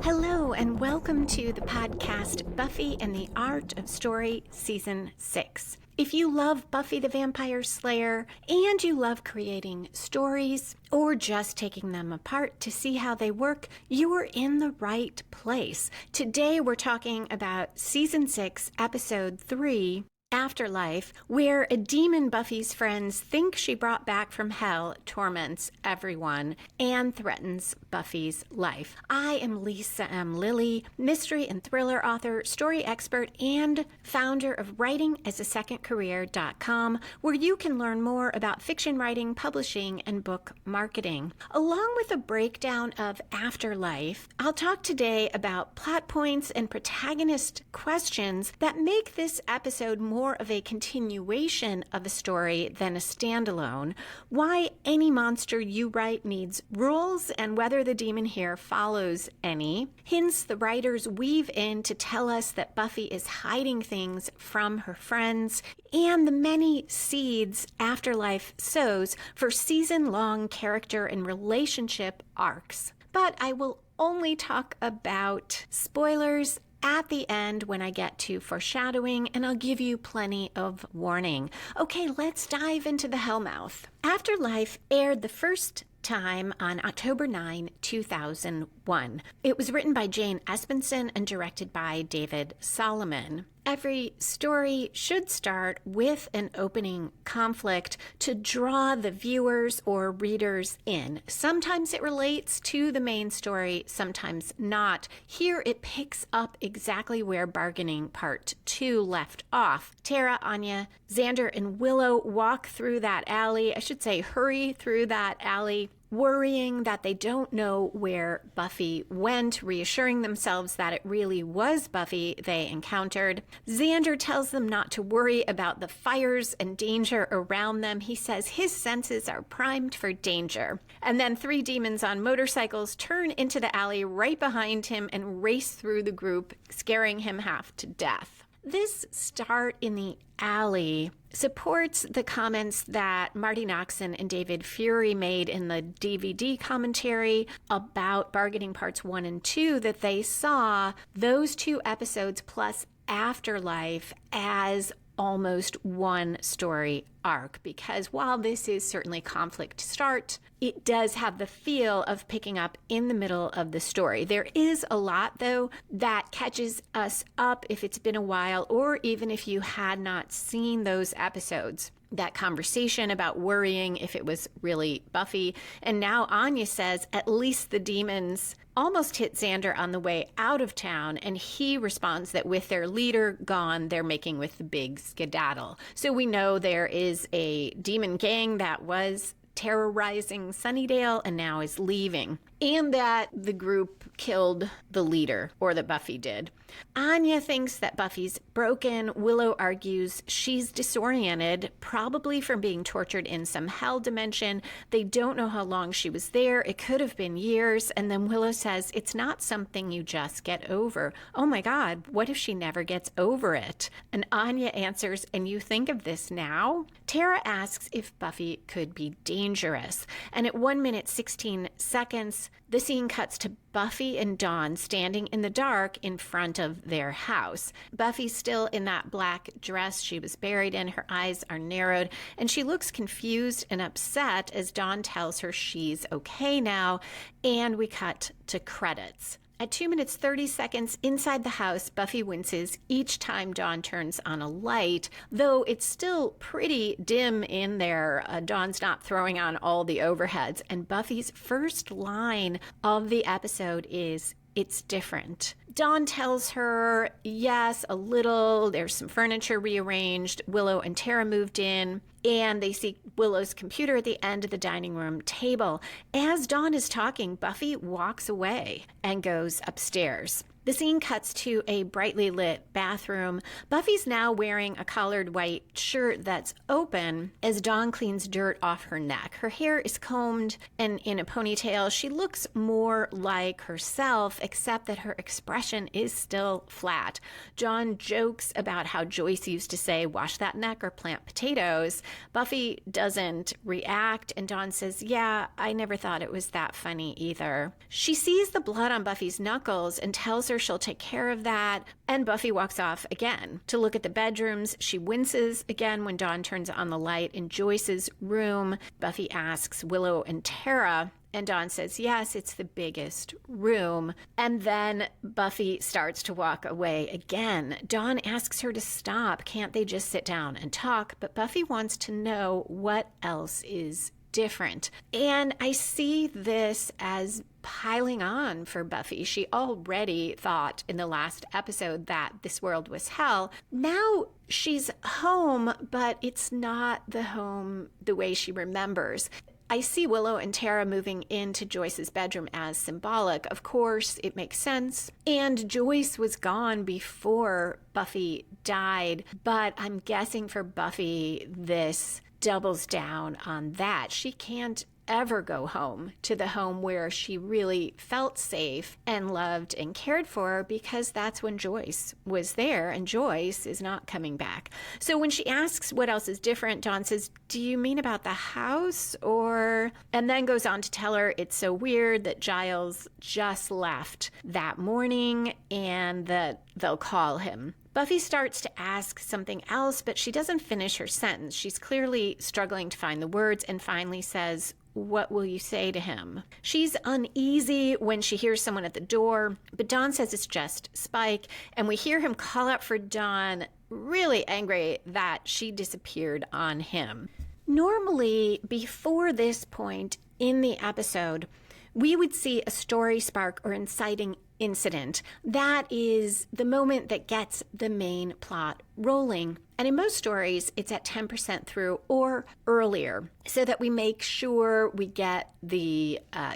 Hello, and welcome to the podcast Buffy and the Art of Story Season 6. If you love Buffy the Vampire Slayer and you love creating stories or just taking them apart to see how they work, you are in the right place. Today we're talking about Season 6, Episode 3, Afterlife, where a demon Buffy's friends think she brought back from hell torments everyone and threatens Buffy's life. I am Lisa M. Lilly, mystery and thriller author, story expert, and founder of writingasasecondcareer.com, where you can learn more about fiction writing, publishing, and book marketing. Along with a breakdown of Afterlife, I'll talk today about plot points and protagonist questions that make this episode more of a continuation of a story than a standalone, why any monster you write needs rules, and whether the demon here follows any, hints the writers weave in to tell us that Buffy is hiding things from her friends, and the many seeds Afterlife sows for season-long character and relationship arcs. But I will only talk about spoilers at the end when I get to foreshadowing, and I'll give you plenty of warning. Okay, let's dive into the Hellmouth. Afterlife aired the first time on October 9, 2001. It was written by Jane Espenson and directed by David Solomon. Every story should start with an opening conflict to draw the viewers or readers in. Sometimes it relates to the main story, sometimes not. Here it picks up exactly where bargaining part 2 left off. Tara, Anya, Xander, and Willow walk through that alley. I should say hurry through that alley, worrying that they don't know where Buffy went, reassuring themselves that it really was Buffy they encountered. Xander tells them not to worry about the fires and danger around them. He says his senses are primed for danger. And then 3 demons on motorcycles turn into the alley right behind him and race through the group, scaring him half to death. This start in the alley supports the comments that Marty Noxon and David Fury made in the DVD commentary about bargaining parts 1 and 2, that they saw those 2 episodes plus Afterlife as almost one story arc, because while this is certainly conflict start, it does have the feel of picking up in the middle of the story. There is a lot, though, that catches us up if it's been a while, or even if you had not seen those episodes. That conversation about worrying if it was really Buffy. And now Anya says at least the demons almost hit Xander on the way out of town, and he responds that with their leader gone, they're making with the big skedaddle. So we know there is a demon gang that was terrorizing Sunnydale and now is leaving, and that the group killed the leader, or that Buffy did. Anya thinks that Buffy's broken. Willow argues she's disoriented, probably from being tortured in some hell dimension. They don't know how long she was there. It could have been years. And then Willow says, it's not something you just get over. Oh my God, what if she never gets over it? And Anya answers, and you think of this now? Tara asks if Buffy could be dangerous. And at 1 minute, 16 seconds, the scene cuts to Buffy and Dawn standing in the dark in front of their house. Buffy's still in that black dress she was buried in. Her eyes are narrowed, and she looks confused and upset as Dawn tells her she's okay now, and we cut to credits. At 2 minutes 30 seconds inside the house, Buffy winces each time Dawn turns on a light, though it's still pretty dim in there. Dawn's not throwing on all the overheads, and Buffy's first line of the episode is, "It's different." Dawn tells her, yes, a little. There's some furniture rearranged. Willow and Tara moved in, and they see Willow's computer at the end of the dining room table. As Dawn is talking, Buffy walks away and goes upstairs. The scene cuts to a brightly lit bathroom. Buffy's now wearing a collared white shirt that's open as Dawn cleans dirt off her neck. Her hair is combed and in a ponytail. She looks more like herself, except that her expression is still flat. Dawn jokes about how Joyce used to say, "Wash that neck or plant potatoes." Buffy doesn't react, and Dawn says, "Yeah, I never thought it was that funny either." She sees the blood on Buffy's knuckles and tells her she'll take care of that, and Buffy walks off again to look at the bedrooms. She winces again when Dawn turns on the light in Joyce's room. Buffy asks Willow and Tara, and Dawn says, yes, it's the biggest room. And then Buffy starts to walk away again. Dawn asks her to stop. Can't they just sit down and talk? But Buffy wants to know what else is different. And I see this as piling on for Buffy. She already thought in the last episode that this world was hell. Now she's home, but it's not the home the way she remembers. I see Willow and Tara moving into Joyce's bedroom as symbolic. Of course, it makes sense. And Joyce was gone before Buffy died, but I'm guessing for Buffy, this doubles down on that. She can't ever go home to the home where she really felt safe and loved and cared for, because that's when Joyce was there, and Joyce is not coming back. So when she asks what else is different, Dawn says, "Do you mean about the house or?" And then goes on to tell her it's so weird that Giles just left that morning and that they'll call him. Buffy starts to ask something else, but she doesn't finish her sentence. She's clearly struggling to find the words and finally says, "What will you say to him?" She's uneasy when she hears someone at the door, but Dawn says it's just Spike, and we hear him call out for Dawn, really angry that she disappeared on him. Normally, before this point in the episode, we would see a story spark or inciting incident. That is the moment that gets the main plot rolling. And in most stories, it's at 10% through or earlier, so that we make sure we get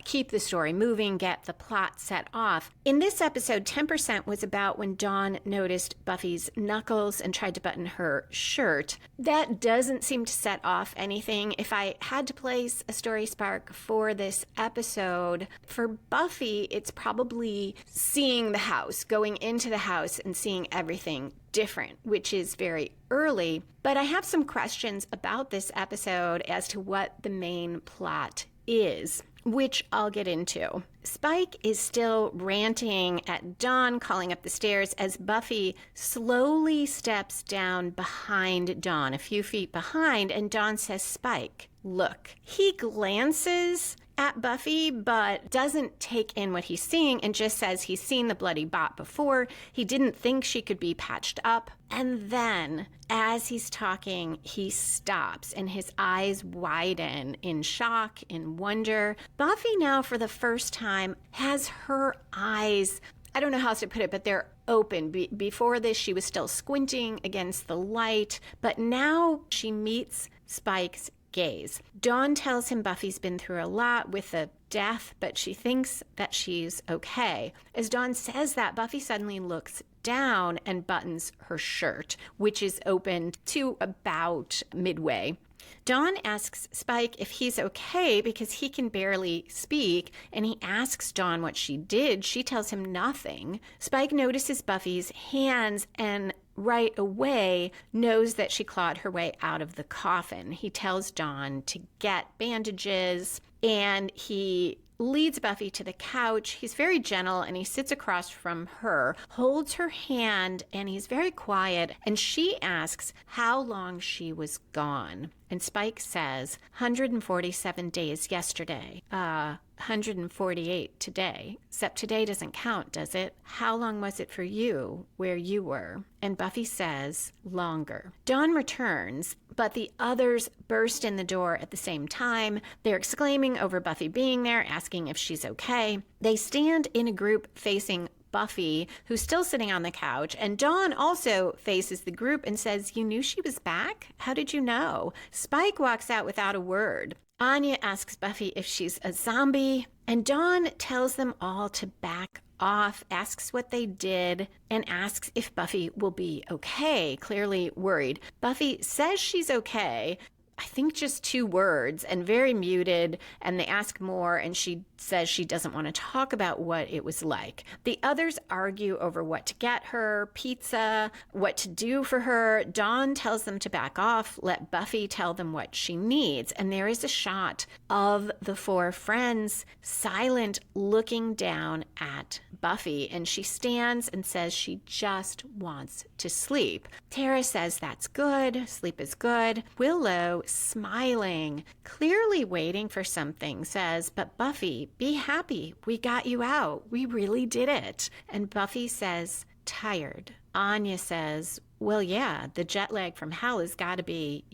keep the story moving, get the plot set off. In this episode, 10% was about when Dawn noticed Buffy's knuckles and tried to button her shirt. That doesn't seem to set off anything. If I had to place a story spark for this episode, for Buffy, it's probably seeing the house, going into the house and seeing everything different, which is very early. But I have some questions about this episode as to what the main plot is, which I'll get into. Spike is still ranting at Dawn, calling up the stairs as Buffy slowly steps down behind Dawn, a few feet behind, and Dawn says, "Spike, look." He glances at Buffy, but doesn't take in what he's seeing and just says he's seen the bloody bot before. He didn't think she could be patched up. And then, as he's talking, he stops and his eyes widen in shock, in wonder. Buffy now, for the first time, has her eyes, I don't know how else to put it, but they're open. Before this, she was still squinting against the light, but now she meets Spike's gaze. Dawn tells him Buffy's been through a lot with the death, but she thinks that she's okay. As Dawn says that, Buffy suddenly looks down and buttons her shirt, which is open to about midway. Dawn asks Spike if he's okay because he can barely speak, and he asks Dawn what she did. She tells him nothing. Spike notices Buffy's hands and right away knows that she clawed her way out of the coffin. He tells Dawn to get bandages, and he leads Buffy to the couch. He's very gentle, and he sits across from her, holds her hand, and he's very quiet. And she asks how long she was gone. And Spike says, 147 days yesterday. 148 today. Except today doesn't count, does it? How long was it for you where you were? And Buffy says, longer. Dawn returns, but the others burst in the door at the same time. They're exclaiming over Buffy being there, asking if she's okay. They stand in a group facing Buffy, who's still sitting on the couch, and Dawn also faces the group and says, "You knew she was back? How did you know?" Spike walks out without a word. Anya asks Buffy if she's a zombie, and Dawn tells them all to back off, asks what they did, and asks if Buffy will be okay, clearly worried. Buffy says she's okay, I think just 2 words, and very muted, and they ask more, and she says she doesn't want to talk about what it was like. The others argue over what to get her, pizza, what to do for her. Dawn tells them to back off, let Buffy tell them what she needs, and there is a shot of the 4 friends silent, looking down at Buffy, and she stands and says she just wants to sleep. Tara says that's good, sleep is good. Willow, smiling, clearly waiting for something, says, but Buffy, be happy, we got you out, we really did it. And Buffy says, tired. Anya says, well, yeah, the jet lag from hell has got to be,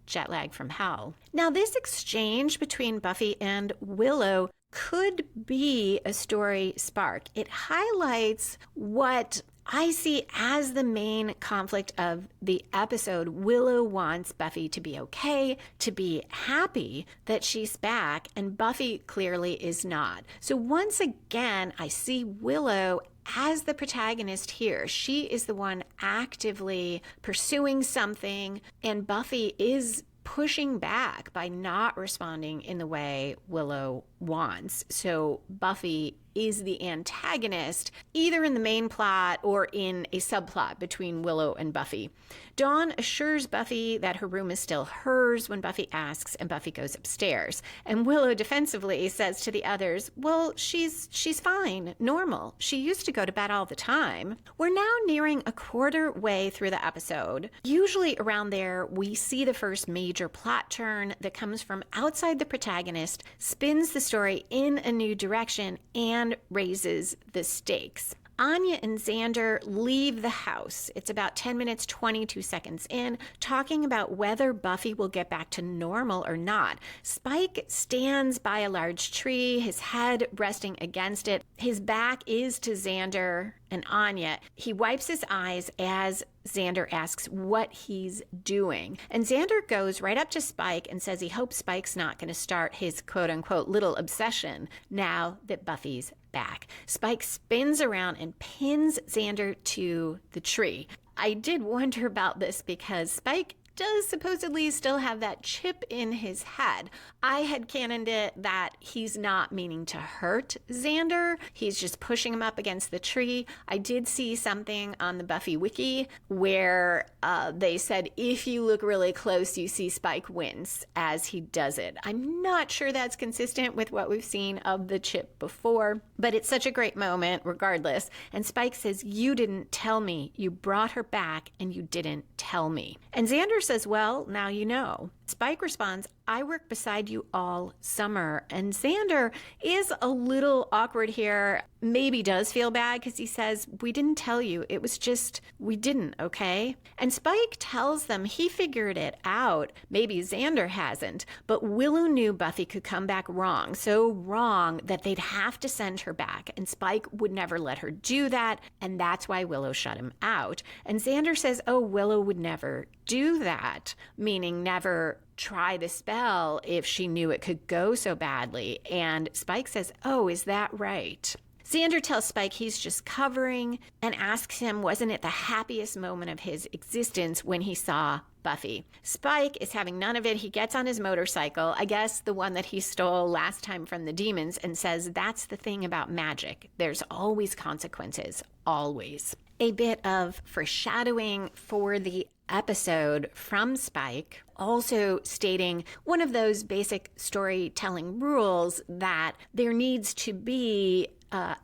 jet lag from hell. Now, this exchange between Buffy and Willow could be a story spark. It highlights what I see as the main conflict of the episode. Willow wants Buffy to be okay, to be happy that she's back, and Buffy clearly is not. So once again, I see Willow as the protagonist here. She is the one actively pursuing something, and Buffy is pushing back by not responding in the way Willow wants. So Buffy is the antagonist, either in the main plot or in a subplot between Willow and Buffy. Dawn assures Buffy that her room is still hers when Buffy asks, and Buffy goes upstairs. And Willow defensively says to the others, well, she's fine, normal. She used to go to bed all the time. We're now nearing a quarter way through the episode. Usually around there, we see the first major plot turn that comes from outside the protagonist, spins the story in a new direction, and raises the stakes. Anya and Xander leave the house. It's about 10 minutes, 22 seconds in, talking about whether Buffy will get back to normal or not. Spike stands by a large tree, his head resting against it. His back is to Xander and Anya. He wipes his eyes as Xander asks what he's doing. And Xander goes right up to Spike and says he hopes Spike's not going to start his quote-unquote little obsession now that Buffy's back. Spike spins around and pins Xander to the tree. I did wonder about this because Spike does supposedly still have that chip in his head. I had canoned it that he's not meaning to hurt Xander. He's just pushing him up against the tree. I did see something on the Buffy wiki where they said if you look really close, you see Spike wince as he does it. I'm not sure that's consistent with what we've seen of the chip before, but it's such a great moment regardless. And Spike says, you didn't tell me. You brought her back and you didn't tell me. And Xander says, well, now you know. Spike responds, I worked beside you all summer. And Xander is a little awkward here, maybe does feel bad because he says, we didn't tell you. It was just, we didn't, okay? And Spike tells them he figured it out. Maybe Xander hasn't, but Willow knew Buffy could come back wrong, so wrong that they'd have to send her back. And Spike would never let her do that, and that's why Willow shut him out. And Xander says, oh, Willow would never do that, meaning never try the spell if she knew it could go so badly. And Spike says, oh, is that right? Xander tells Spike he's just covering and asks him, wasn't it the happiest moment of his existence when he saw Buffy? Spike is having none of it. He gets on his motorcycle, I guess the one that he stole last time from the demons, and says, that's the thing about magic. There's always consequences, always. A bit of foreshadowing for the episode from Spike, also stating one of those basic storytelling rules that there needs to be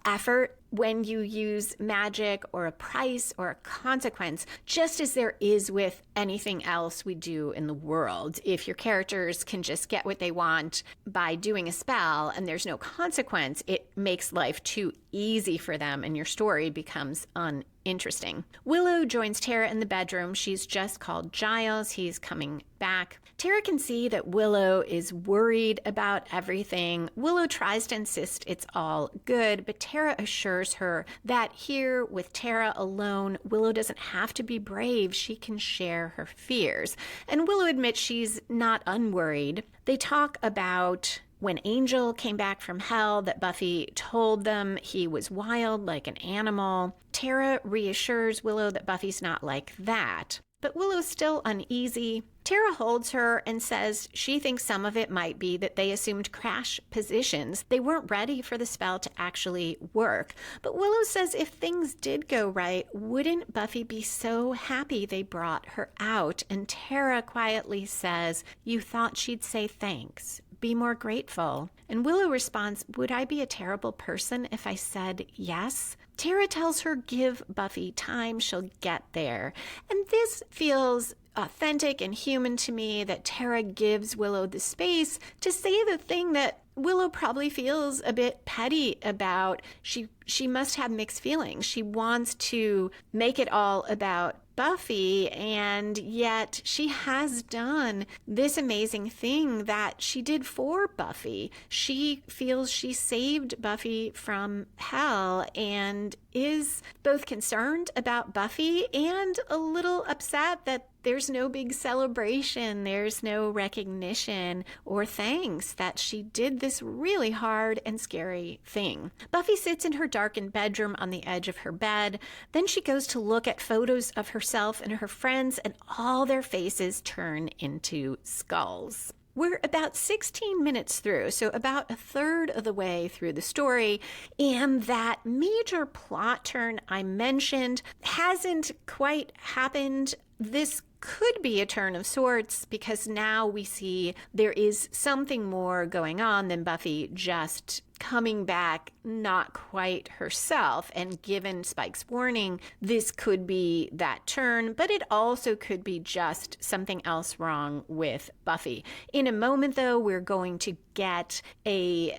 effort when you use magic, or a price or a consequence, just as there is with anything else we do in the world. If your characters can just get what they want by doing a spell and there's no consequence, it makes life too easy for them and your story becomes uninteresting. Willow joins Tara in the bedroom. She's just called Giles. He's coming back. Tara can see that Willow is worried about everything. Willow tries to insist it's all good, but Tara assures her that here with Tara alone, Willow doesn't have to be brave. She can share her fears. And Willow admits she's not unworried. They talk about when Angel came back from hell that Buffy told them he was wild like an animal. Tara reassures Willow that Buffy's not like that. But Willow's still uneasy. Tara holds her and says she thinks some of it might be that they assumed crash positions. They weren't ready for the spell to actually work. But Willow says if things did go right, wouldn't Buffy be so happy they brought her out? And Tara quietly says, "You thought she'd say thanks. Be more grateful." And Willow responds, "Would I be a terrible person if I said yes?" Tara tells her, "Give Buffy time, she'll get there." And this feels authentic and human to me, that Tara gives Willow the space to say the thing that Willow probably feels a bit petty about. She must have mixed feelings. She wants to make it all about Buffy, and yet she has done this amazing thing that she did for Buffy. She feels she saved Buffy from hell and is both concerned about Buffy and a little upset that there's no big celebration, there's no recognition or thanks that she did this really hard and scary thing. Buffy sits in her darkened bedroom on the edge of her bed. Then she goes to look at photos of herself and her friends, and all their faces turn into skulls. We're about 16 minutes through, so about a third of the way through the story, and that major plot turn I mentioned hasn't quite happened. This could be a turn of sorts because now we see there is something more going on than Buffy just coming back not quite herself. And given Spike's warning, this could be that turn, but it also could be just something else wrong with Buffy. In a moment, though, we're going to get a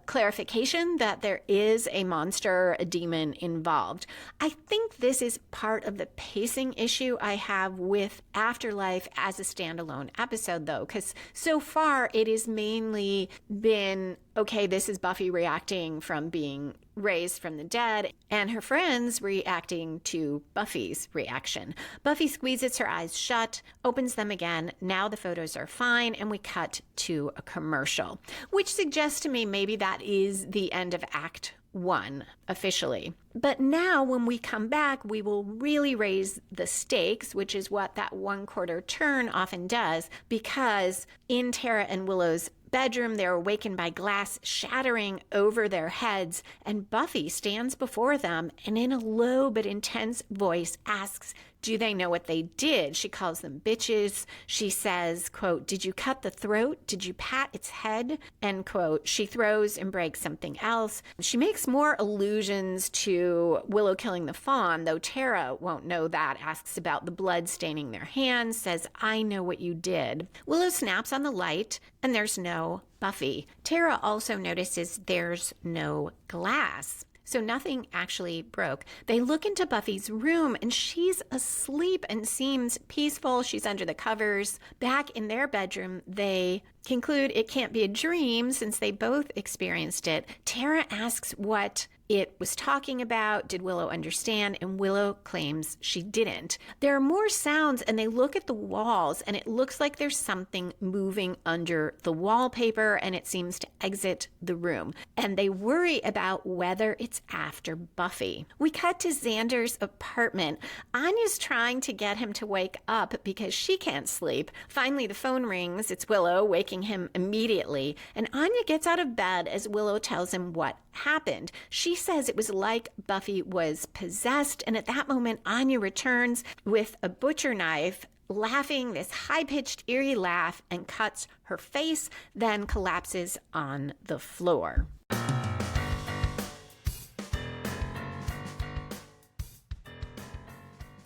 clarification that there is a monster, a demon involved. I think this is part of the pacing issue I have with Afterlife as a standalone episode, though, because so far it has mainly been, okay, this is Buffy reacting from being raised from the dead and her friends reacting to Buffy's reaction. Buffy squeezes her eyes shut, opens them again. Now the photos are fine, and we cut to a commercial, which suggests to me maybe that is the end of Act 1 officially. But now when we come back, we will really raise the stakes, which is what that 1/4 turn often does, because in Tara and Willow's bedroom, they're awakened by glass shattering over their heads, and Buffy stands before them and in a low but intense voice asks, do they know what they did? She calls them bitches. She says, quote, "Did you cut the throat? Did you pat its head?" End quote. She throws and breaks something else. She makes more allusions to Willow killing the fawn, though Tara won't know that, asks about the blood staining their hands, says, "I know what you did." Willow snaps on the light, and there's no Buffy. Tara also notices there's no glass. So nothing actually broke. They look into Buffy's room, and she's asleep and seems peaceful. She's under the covers. Back in their bedroom, they conclude it can't be a dream since they both experienced it. Tara asks what it was talking about. Did Willow understand? And Willow claims she didn't. There are more sounds, and they look at the walls, and it looks like there's something moving under the wallpaper, and it seems to exit the room. And they worry about whether it's after Buffy. We cut to Xander's apartment. Anya's trying to get him to wake up because she can't sleep. Finally, the phone rings. It's Willow, waking him immediately. And Anya gets out of bed as Willow tells him what happened. She says it was like Buffy was possessed, and at that moment, Anya returns with a butcher knife, laughing this high-pitched, eerie laugh, and cuts her face, then collapses on the floor.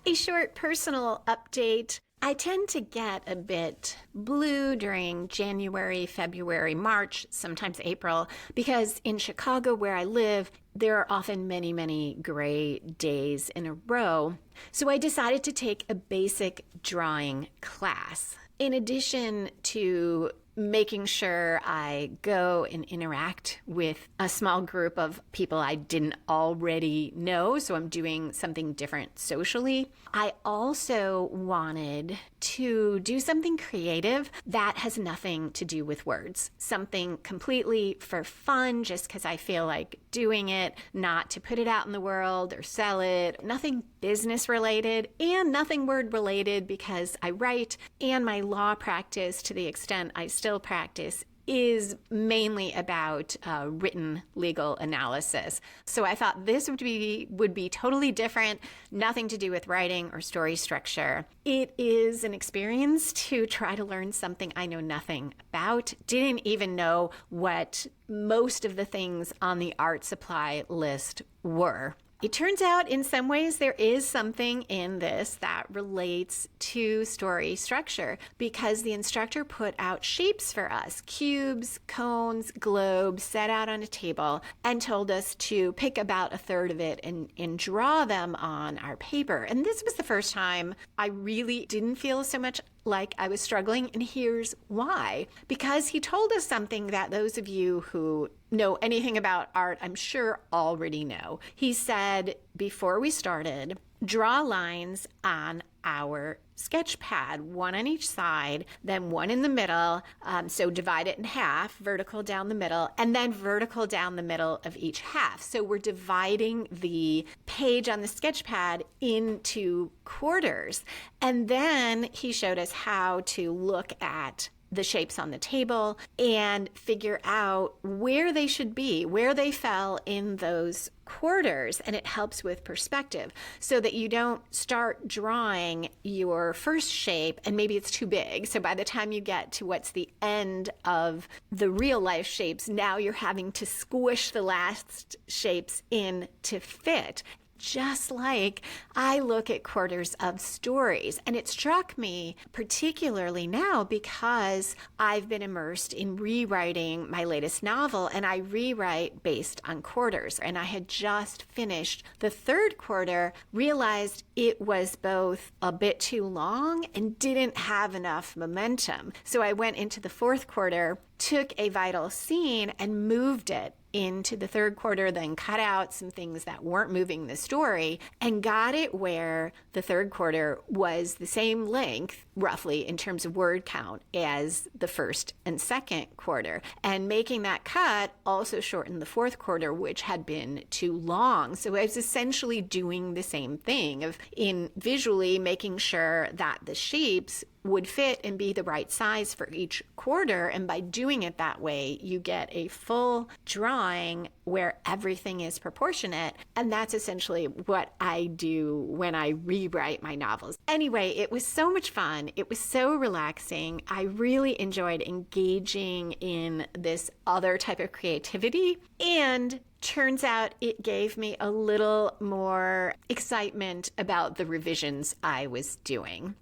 A short personal update. I tend to get a bit blue during January, February, March, sometimes April, because in Chicago where I live, there are often many, many gray days in a row. So I decided to take a basic drawing class. In addition to making sure I go and interact with a small group of people I didn't already know. So I'm doing something different socially. I also wanted to do something creative that has nothing to do with words, something completely for fun, just because I feel like doing it, not to put it out in the world or sell it, nothing business related and nothing word related, because I write and my law practice, to the extent I still practice, is mainly about written legal analysis. So I thought this would be totally different, nothing to do with writing or story structure. It is an experience to try to learn something I know nothing about, didn't even know what most of the things on the art supply list were. It turns out in some ways there is something in this that relates to story structure, because the instructor put out shapes for us, cubes, cones, globes, set out on a table, and told us to pick about a third of it and draw them on our paper. And this was the first time I really didn't feel so much like I was struggling, and here's why. Because he told us something that those of you who know anything about art, I'm sure already know. He said, before we started, draw lines on our sketch pad, one on each side, then one in the middle. So divide it in half, vertical down the middle, and then vertical down the middle of each half. So we're dividing the page on the sketch pad into quarters. And then he showed us how to look at the shapes on the table and figure out where they should be, where they fell in those quarters. And it helps with perspective so that you don't start drawing your first shape and maybe it's too big. So by the time you get to what's the end of the real life shapes, now you're having to squish the last shapes in to fit. Just like I look at quarters of stories. And it struck me particularly now because I've been immersed in rewriting my latest novel, and I rewrite based on quarters. And I had just finished the third quarter, realized it was both a bit too long and didn't have enough momentum. So I went into the fourth quarter, took a vital scene and moved it into the third quarter, then cut out some things that weren't moving the story and got it where the third quarter was the same length, roughly, in terms of word count as the first and second quarter. And making that cut also shortened the fourth quarter, which had been too long. So I was essentially doing the same thing of in visually making sure that the shapes would fit and be the right size for each quarter. And by doing it that way, you get a full drawing where everything is proportionate. And that's essentially what I do when I rewrite my novels. Anyway, it was so much fun. It was so relaxing. I really enjoyed engaging in this other type of creativity. And turns out it gave me a little more excitement about the revisions I was doing.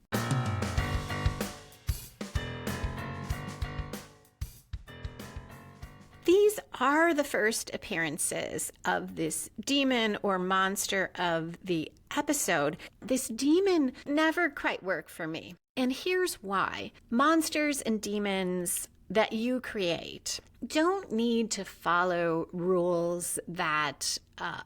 These are the first appearances of this demon or monster of the episode. This demon never quite worked for me. And here's why. Monsters and demons that you create don't need to follow rules that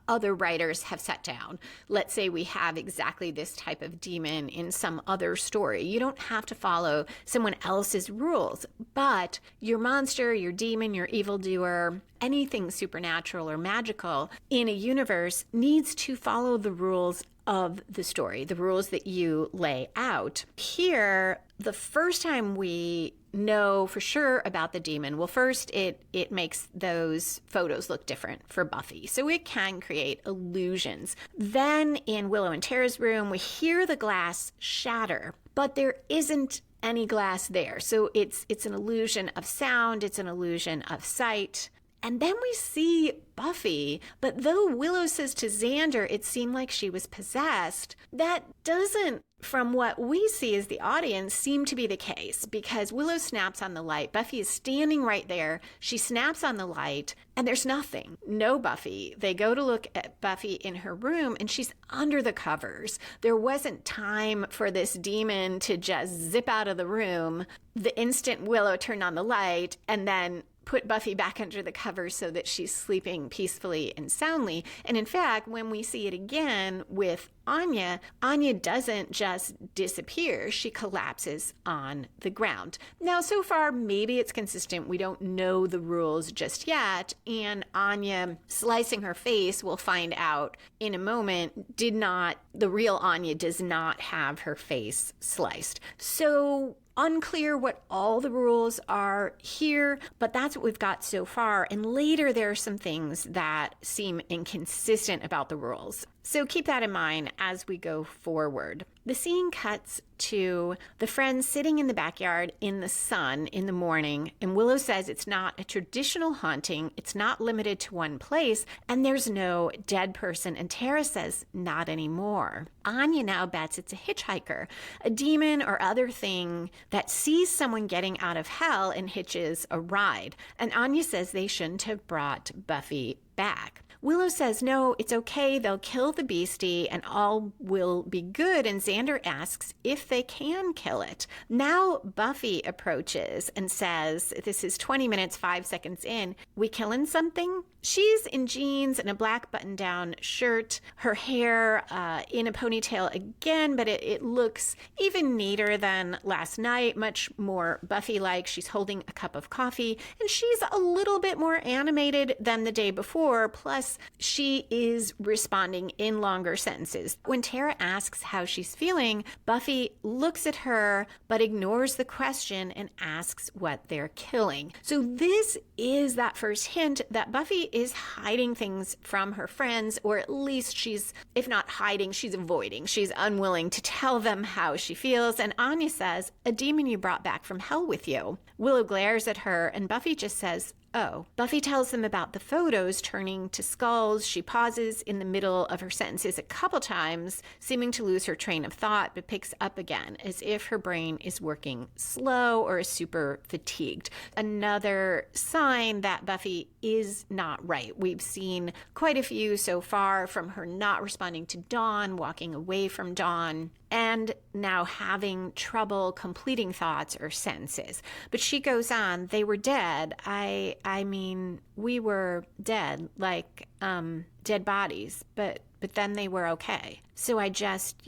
other writers have set down. Let's say we have exactly this type of demon in some other story. You don't have to follow someone else's rules, but your monster, your demon, your evildoer, anything supernatural or magical in a universe needs to follow the rules of the story, the rules that you lay out. Here, the first time we know for sure about the demon, well, first, it makes those photos look different for Buffy. So it can create illusions. Then in Willow and Tara's room, we hear the glass shatter, but there isn't any glass there. So it's an illusion of sound. It's an illusion of sight. And then we see Buffy, but though Willow says to Xander it seemed like she was possessed, that doesn't from what we see as the audience, seem to be the case, because Willow snaps on the light. Buffy is standing right there. She snaps on the light, and there's nothing. No Buffy. They go to look at Buffy in her room, and she's under the covers. There wasn't time for this demon to just zip out of the room the instant Willow turned on the light, and then put Buffy back under the covers so that she's sleeping peacefully and soundly. And in fact, when we see it again with Anya, Anya doesn't just disappear. She collapses on the ground. Now, so far, maybe it's consistent. We don't know the rules just yet. And Anya slicing her face, we'll find out in a moment, the real Anya does not have her face sliced. So unclear what all the rules are here, but that's what we've got so far. And later there are some things that seem inconsistent about the rules. So keep that in mind as we go forward. The scene cuts to the friends sitting in the backyard in the sun in the morning, and Willow says it's not a traditional haunting, it's not limited to one place, and there's no dead person, and Tara says not anymore. Anya now bets it's a hitchhiker, a demon or other thing that sees someone getting out of hell and hitches a ride, and Anya says they shouldn't have brought Buffy back. Willow says, no, it's okay. They'll kill the beastie and all will be good. And Xander asks if they can kill it. Now Buffy approaches and says, this is 20 minutes, 5 seconds in, we killing something? She's in jeans and a black button-down shirt, her hair in a ponytail again, but it looks even neater than last night, much more Buffy-like. She's holding a cup of coffee, and she's a little bit more animated than the day before, plus she is responding in longer sentences. When Tara asks how she's feeling, Buffy looks at her but ignores the question and asks what they're killing. So this is that first hint that Buffy is hiding things from her friends, or at least she's, if not hiding, she's avoiding. She's unwilling to tell them how she feels. And Anya says, a demon you brought back from hell with you. Willow glares at her and Buffy just says, oh. Buffy tells them about the photos turning to skulls. She pauses in the middle of her sentences a couple times, seeming to lose her train of thought, but picks up again as if her brain is working slow or is super fatigued. Another sign that Buffy is not right. We've seen quite a few so far, from her not responding to Dawn, walking away from Dawn, and now having trouble completing thoughts or sentences. But she goes on, they were dead. I mean, we were dead, like dead bodies, but then they were okay. So I just,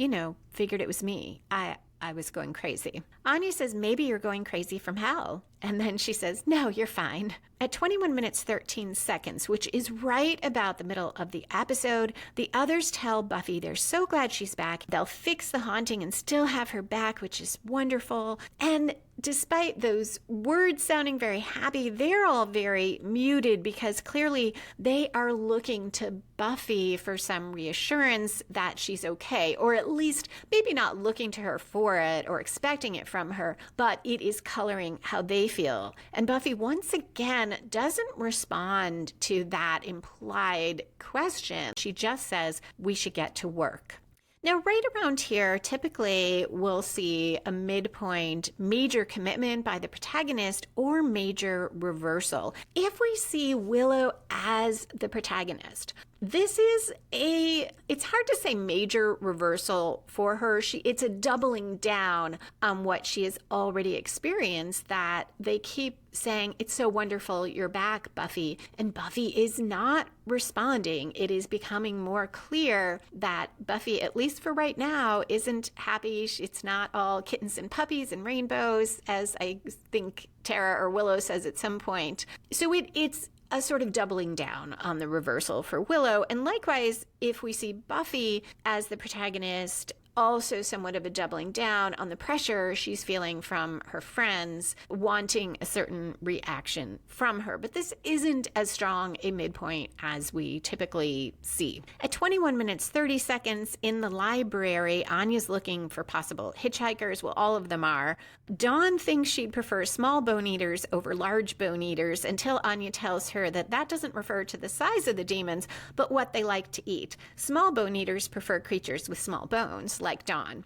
figured it was me. I was going crazy. Anya says, maybe you're going crazy from hell. And then she says, no, you're fine. At 21 minutes, 13 seconds, which is right about the middle of the episode, the others tell Buffy they're so glad she's back. They'll fix the haunting and still have her back, which is wonderful. And despite those words sounding very happy, they're all very muted because clearly they are looking to Buffy for some reassurance that she's okay, or at least maybe not looking to her for it or expecting it from her, but it is coloring how they feel. And Buffy once again doesn't respond to that implied question. She just says, we should get to work. Now, right around here, typically we'll see a midpoint major commitment by the protagonist or major reversal. If we see Willow as the protagonist, this is it's hard to say major reversal for her. It's a doubling down on what she has already experienced, that they keep saying, it's so wonderful you're back, Buffy. And Buffy is not responding. It is becoming more clear that Buffy, at least for right now, isn't happy. It's not all kittens and puppies and rainbows, as I think Tara or Willow says at some point. So it's a sort of doubling down on the reversal for Willow. And likewise, if we see Buffy as the protagonist, also somewhat of a doubling down on the pressure she's feeling from her friends wanting a certain reaction from her. But this isn't as strong a midpoint as we typically see. At 21 minutes, 30 seconds in the library, Anya's looking for possible hitchhikers. Well, all of them are. Dawn thinks she'd prefer small bone eaters over large bone eaters until Anya tells her that doesn't refer to the size of the demons, but what they like to eat. Small bone eaters prefer creatures with small bones, like Dawn.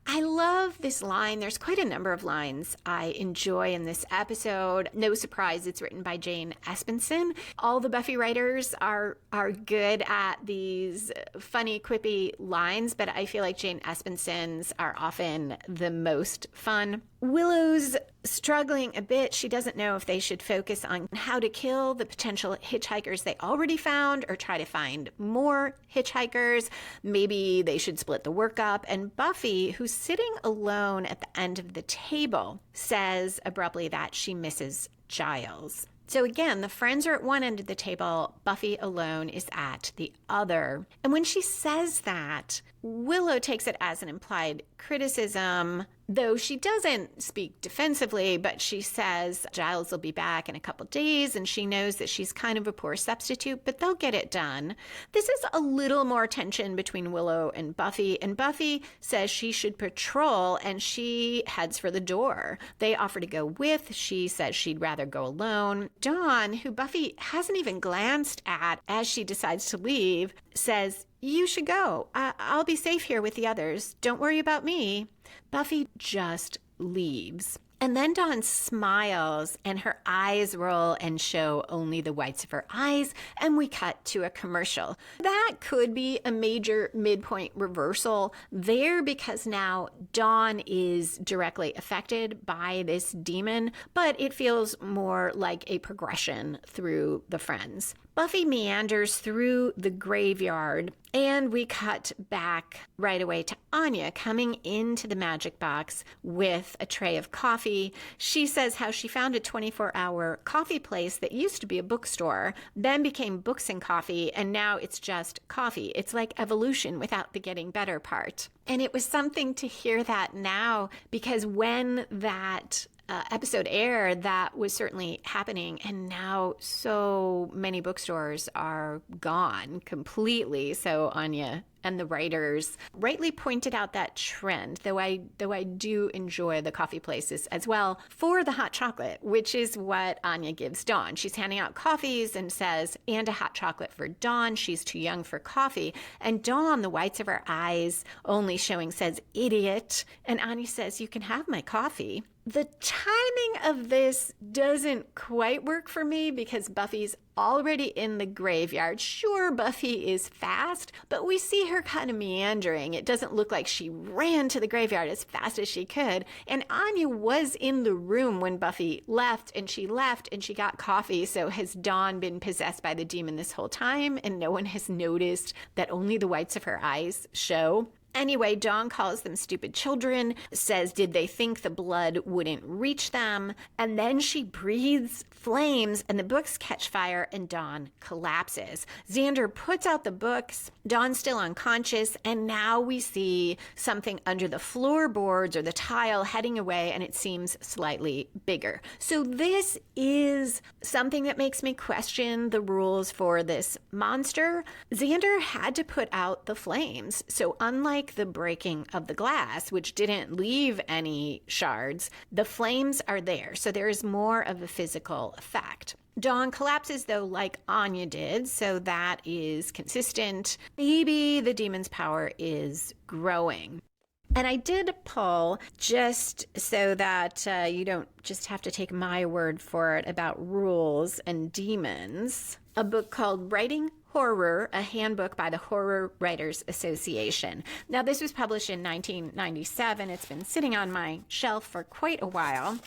I love this line. There's quite a number of lines I enjoy in this episode. No surprise, it's written by Jane Espenson. All the Buffy writers are good at these funny, quippy lines, but I feel like Jane Espenson's are often the most fun. Willow's struggling a bit. She doesn't know if they should focus on how to kill the potential hitchhikers they already found or try to find more hitchhikers. Maybe they should split the work up. And Buffy, who's sitting alone at the end of the table, says abruptly that she misses Giles. So again, the friends are at one end of the table. Buffy alone is at the other. And when she says that, Willow takes it as an implied criticism, though she doesn't speak defensively, but she says Giles will be back in a couple days, and she knows that she's kind of a poor substitute, but they'll get it done. This is a little more tension between Willow and Buffy says she should patrol, and she heads for the door. They offer to go with. She says she'd rather go alone. Dawn, who Buffy hasn't even glanced at as she decides to leave, says, "You should go. I'll be safe here with the others. Don't worry about me." Buffy just leaves. And then Dawn smiles and her eyes roll and show only the whites of her eyes, and we cut to a commercial. That could be a major midpoint reversal there because now Dawn is directly affected by this demon, but it feels more like a progression through the friends. Buffy meanders through the graveyard, and we cut back right away to Anya coming into the magic box with a tray of coffee. She says how she found a 24-hour coffee place that used to be a bookstore, then became Books and Coffee, and now it's just coffee. It's like evolution without the getting better part. And it was something to hear that now, because when that episode aired, that was certainly happening, and now so many bookstores are gone completely. So Anya and the writers rightly pointed out that trend, though I do enjoy the coffee places as well for the hot chocolate, which is what Anya gives Dawn. She's handing out coffees and says, "And a hot chocolate for Dawn. She's too young for coffee." And Dawn, the whites of her eyes only showing, says, "Idiot." And Anya says, "You can have my coffee." The timing of this doesn't quite work for me because Buffy's already in the graveyard. Sure, Buffy is fast, but we see her kind of meandering. It doesn't look like she ran to the graveyard as fast as she could. And Anya was in the room when Buffy left, and she got coffee. So has Dawn been possessed by the demon this whole time, and no one has noticed that only the whites of her eyes show? Anyway, Dawn calls them stupid children, says, did they think the blood wouldn't reach them? And then she breathes flames and the books catch fire and Dawn collapses. Xander puts out the books. Dawn's still unconscious. And now we see something under the floorboards or the tile heading away, and it seems slightly bigger. So this is something that makes me question the rules for this monster. Xander had to put out the flames. So unlike the breaking of the glass, which didn't leave any shards, the flames are there. So there is more of a physical effect. Dawn collapses, though, like Anya did, so that is consistent. Maybe the demon's power is growing. And I did pull, just so that you don't just have to take my word for it, about rules and demons, a book called Writing Horror, a handbook by the Horror Writers Association. Now, this was published in 1997. It's been sitting on my shelf for quite a while,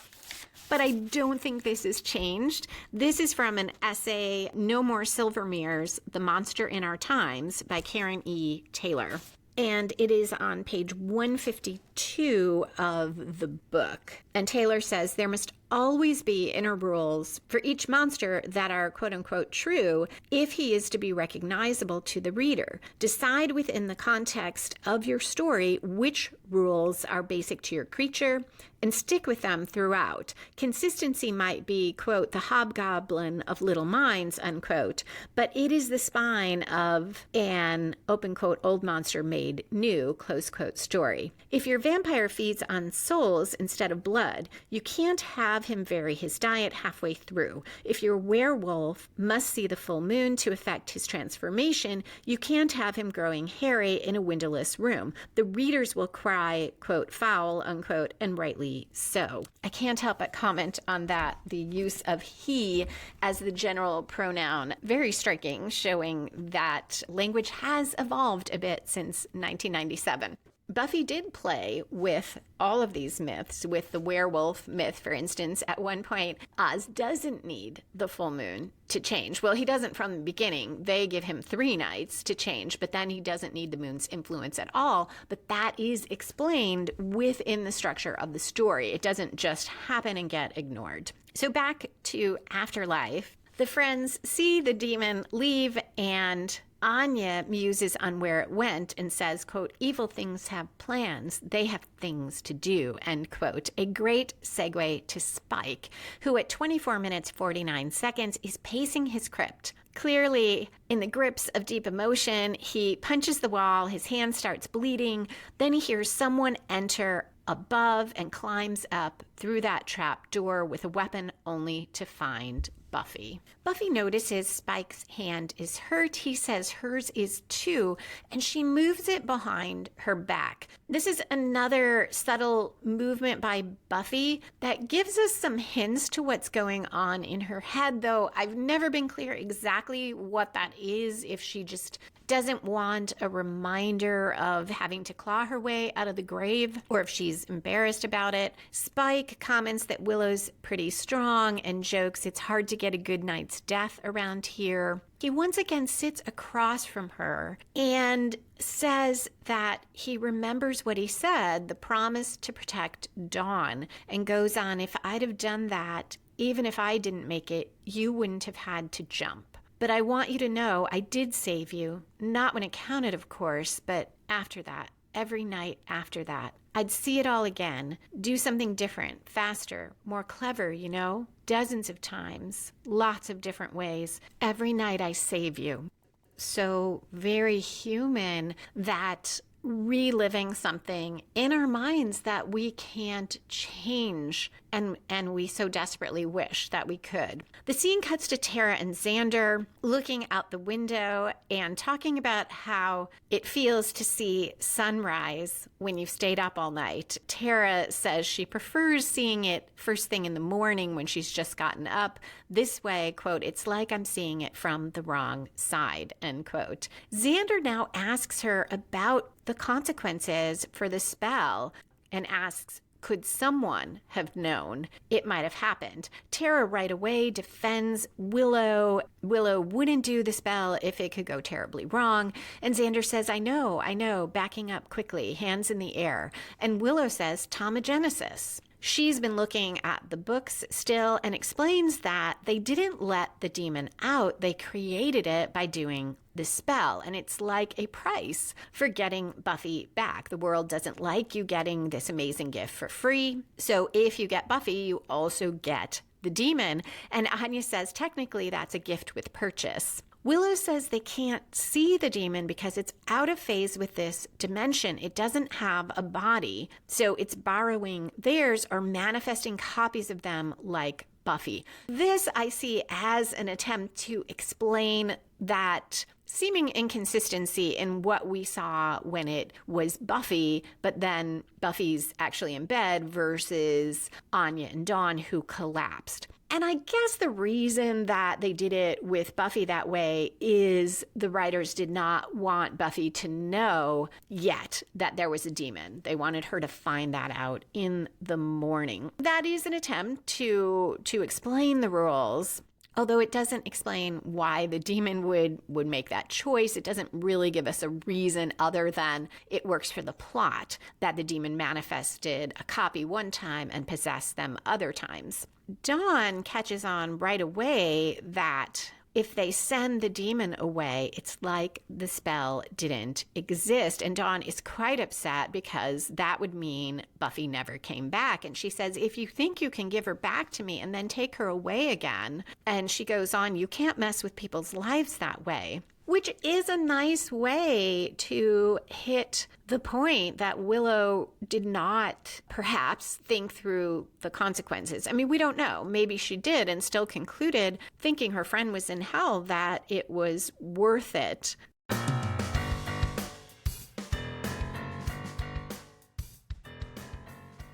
but I don't think this has changed. This is from an essay, No More Silvermeres, The Monster in Our Times, by Karen E. Taylor. And it is on page 152 of the book. And Taylor says, there must always be inner rules for each monster that are quote-unquote true if he is to be recognizable to the reader. Decide within the context of your story which rules are basic to your creature and stick with them throughout. Consistency might be, quote, the hobgoblin of little minds, unquote, but it is the spine of an, open quote, old monster made new, close quote, story. If your vampire feeds on souls instead of blood, blood. You can't have him vary his diet halfway through. If your werewolf must see the full moon to effect his transformation, you can't have him growing hairy in a windowless room. The readers will cry, quote, foul, unquote, and rightly so. I can't help but comment on that, the use of he as the general pronoun. Very striking, showing that language has evolved a bit since 1997. Buffy did play with all of these myths. With the werewolf myth, for instance, at one point, Oz doesn't need the full moon to change. Well, he doesn't from the beginning. They give him 3 nights to change, but then he doesn't need the moon's influence at all. But that is explained within the structure of the story. It doesn't just happen and get ignored. So back to Afterlife. The friends see the demon leave, and Anya muses on where it went and says, quote, evil things have plans. They have things to do, end quote. A great segue to Spike, who at 24 minutes 49 seconds is pacing his crypt. Clearly in the grips of deep emotion, he punches the wall, his hand starts bleeding, then he hears someone enter above and climbs up through that trap door with a weapon only to find Buffy. Buffy notices Spike's hand is hurt. He says hers is too, and she moves it behind her back. This is another subtle movement by Buffy that gives us some hints to what's going on in her head, though I've never been clear exactly what that is, if she just doesn't want a reminder of having to claw her way out of the grave, or if she's embarrassed about it. Spike comments that Willow's pretty strong and jokes it's hard to get a good night's death around here. He once again sits across from her and says that he remembers what he said, the promise to protect Dawn, and goes on, if I'd have done that, even if I didn't make it, you wouldn't have had to jump. But I want you to know I did save you. Not when it counted, of course, but after that, every night after that. I'd see it all again, do something different, faster, more clever, you know? Dozens of times, lots of different ways. Every night I save you. So very human that reliving something in our minds that we can't change and we so desperately wish that we could. The scene cuts to Tara and Xander looking out the window and talking about how it feels to see sunrise when you've stayed up all night. Tara says she prefers seeing it first thing in the morning when she's just gotten up. This way, quote, it's like I'm seeing it from the wrong side, end quote. Xander now asks her about the consequences for the spell and asks, could someone have known it might have happened? Tara right away defends Willow. Willow wouldn't do the spell if it could go terribly wrong. And Xander says, I know, backing up quickly, hands in the air. And Willow says, Tomogenesis. She's been looking at the books still and explains that they didn't let the demon out. They created it by doing the spell. And it's like a price for getting Buffy back. The world doesn't like you getting this amazing gift for free. So if you get Buffy, you also get the demon. And Anya says, technically, that's a gift with purchase. Willow says they can't see the demon because it's out of phase with this dimension. It doesn't have a body, so it's borrowing theirs or manifesting copies of them like Buffy. This I see as an attempt to explain that seeming inconsistency in what we saw when it was Buffy, but then Buffy's actually in bed versus Anya and Dawn who collapsed. And I guess the reason that they did it with Buffy that way is the writers did not want Buffy to know yet that there was a demon. They wanted her to find that out in the morning. That is an attempt to explain the rules. Although it doesn't explain why the demon would make that choice, it doesn't really give us a reason other than it works for the plot that the demon manifested a copy one time and possessed them other times. Dawn catches on right away that if they send the demon away, it's like the spell didn't exist. And Dawn is quite upset because that would mean Buffy never came back. And she says, if you think you can give her back to me and then take her away again, and she goes on, you can't mess with people's lives that way. which is a nice way to hit the point that Willow did not perhaps think through the consequences. I mean, we don't know. Maybe she did and still concluded, thinking her friend was in hell, that it was worth it.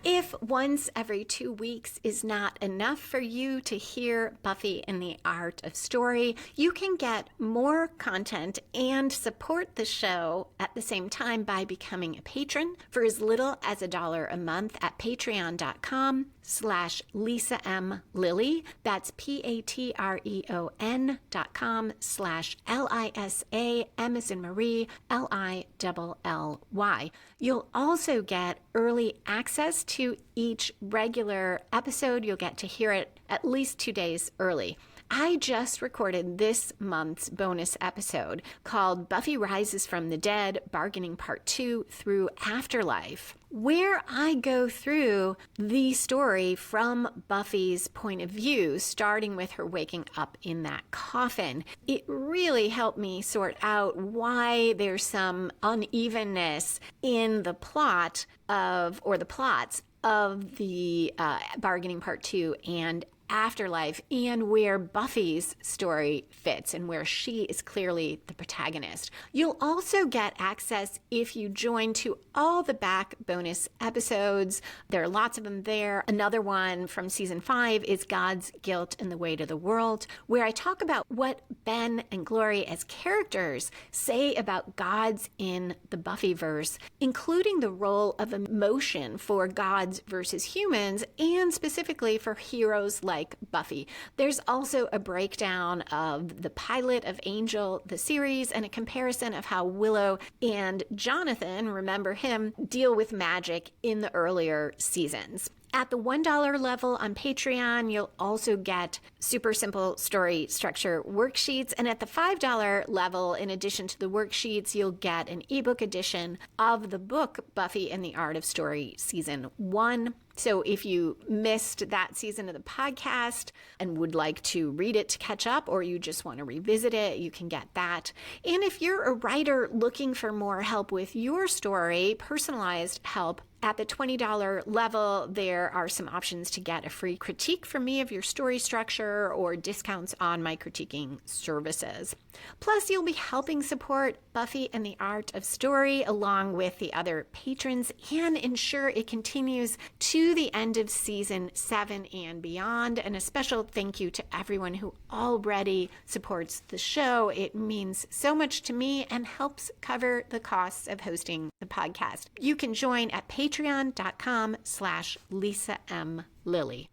If once every 2 weeks is not enough for you to hear Buffy and the Art of Story, you can get more content and support the show at the same time by becoming a patron for as little as $1 a month at patreon.com/Lisa M. Lilly. That's patreon.com/LISA, M as in Marie, LILLY. You'll also get early access to each regular episode. You'll get to hear it at least 2 days early. I just recorded this month's bonus episode called Buffy Rises from the Dead, Bargaining Part 2 through Afterlife, where I go through the story from Buffy's point of view, starting with her waking up in that coffin. It really helped me sort out why there's some unevenness in the plot of, or the plots of the Bargaining Part 2 and Afterlife, and where Buffy's story fits and where she is clearly the protagonist. You'll also get access if you join to all the back bonus episodes. There are lots of them there. Another one from season 5 is God's Guilt and the Way to the World, where I talk about what Ben and Glory as characters say about gods in the Buffyverse, including the role of emotion for gods versus humans, and specifically for heroes like Buffy. There's also a breakdown of the pilot of Angel, the series, and a comparison of how Willow and Jonathan, remember him, deal with magic in the earlier seasons. At the $1 level on Patreon, you'll also get super simple story structure worksheets. And at the $5 level, in addition to the worksheets, you'll get an ebook edition of the book Buffy and the Art of Story Season 1. So if you missed that season of the podcast and would like to read it to catch up, or you just want to revisit it, you can get that. And if you're a writer looking for more help with your story, personalized help, at the $20 level, there are some options to get a free critique from me of your story structure or discounts on my critiquing services. Plus, you'll be helping support Buffy and the Art of Story along with the other patrons and ensure it continues to the end of season 7 and beyond. And a special thank you to everyone who already supports the show. It means so much to me and helps cover the costs of hosting the podcast. You can join at patreon.com/Lisa M. Lilly.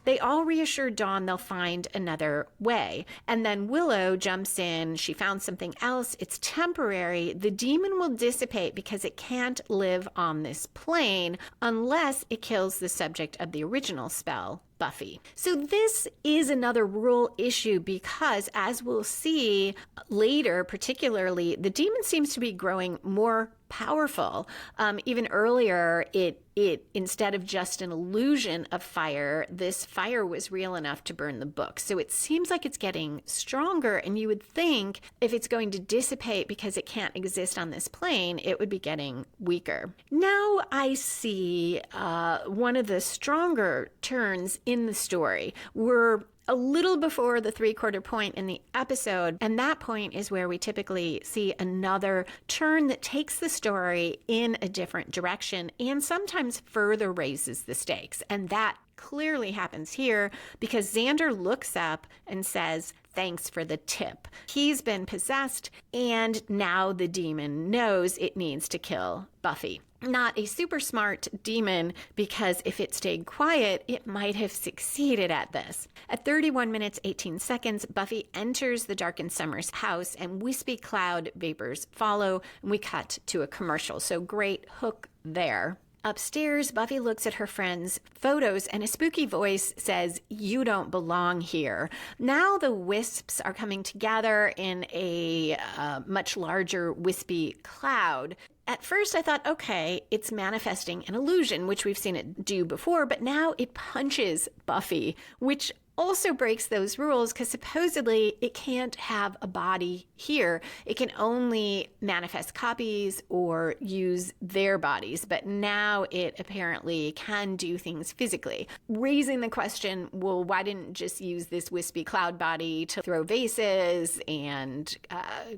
They all reassure Dawn they'll find another way. And then Willow jumps in. She found something else. It's temporary. The demon will dissipate because it can't live on this plane unless it kills the subject of the original spell, Buffy. So this is another rule issue because, as we'll see later, particularly, the demon seems to be growing more powerful. Even earlier, it instead of just an illusion of fire, this fire was real enough to burn the book. So it seems like it's getting stronger, and you would think if it's going to dissipate because it can't exist on this plane, it would be getting weaker. Now I see one of the stronger turns in the story. We're a little before the 3/4 point in the episode, and that point is where we typically see another turn that takes the story in a different direction and sometimes further raises the stakes. And that clearly happens here because Xander looks up and says, "Thanks for the tip." He's been possessed, and now the demon knows it needs to kill Buffy. Not a super smart demon, because if it stayed quiet, it might have succeeded at this. At 31 minutes, 18 seconds, Buffy enters the darkened Summers house and wispy cloud vapors follow, and we cut to a commercial. So great hook there. Upstairs, Buffy looks at her friends' photos and a spooky voice says, "You don't belong here." Now the wisps are coming together in a much larger wispy cloud. At first I thought, okay, it's manifesting an illusion, which we've seen it do before, but now it punches Buffy, which also breaks those rules because supposedly it can't have a body here. It can only manifest copies or use their bodies, but now it apparently can do things physically. Raising the question, well, why didn't it just use this wispy cloud body to throw vases and